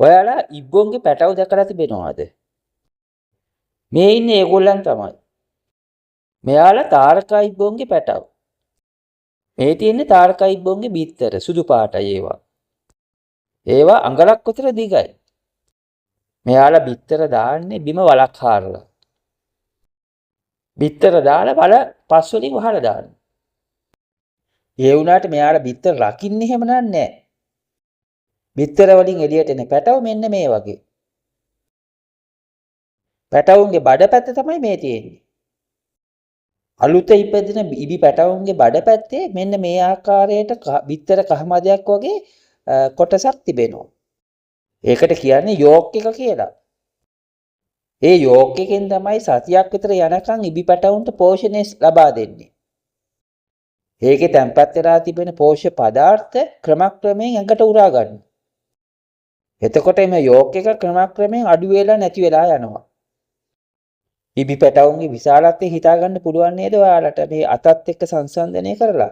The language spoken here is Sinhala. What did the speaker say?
ඔයාලා ඉබ්බොන්ගේ පැටව දැකලා තිබෙනවද? මේ ඉන්නේ ඒගොල්ලන් තමයි. මෙයාලා තාරකා ඉබ්බොන්ගේ පැටව. මේ තියෙන්නේ තාරකා ඉබ්බොන්ගේ බිත්තර සුදු පාටයි ඒවා. ඒවා අඟලක් විතර දිගයි. මෙයාලා බිත්තර දාන්නේ බිම වලක් හාරලා. බිත්තර දාලා වල පස් වලින් වහලා දානවා. ඒ වුණාට මෙයාලා බිත්තර රකින්නේ එහෙම නෑ. බිත්තර වලින් එළියට එන පැටව මෙන්න මේ වගේ. පැටවුන්ගේ බඩ පැත්ත තමයි මේ තියෙන්නේ. අලුත ඉපදෙන ඉබි පැටවුන්ගේ බඩ පැත්තේ මෙන්න මේ ආකාරයට බිත්තර කහමදයක් වගේ කොටසක් තිබෙනවා. ඒකට කියන්නේ යෝක් එක කියලා. ඒ යෝක් එකෙන් තමයි සතියක් විතර යනකම් ඉබි පැටවුන්ට පෝෂණය ලබා දෙන්නේ. ඒකේ තැම්පත් වෙලා තිබෙන පෝෂ්‍ය පදාර්ථ ක්‍රමක්‍රමයෙන් ඇඟට උරා ගන්නවා. එතකොට මේ යෝක් එක ක්‍රමක්‍රමයෙන් අඩු වෙලා නැති වෙලා යනවා. ඉබි පැටවුන්ගේ විශාලත්වය හිතා ගන්න පුළුවන් නේද ඔයාලට මේ අතත් එක්ක සංසන්දනය කරලා?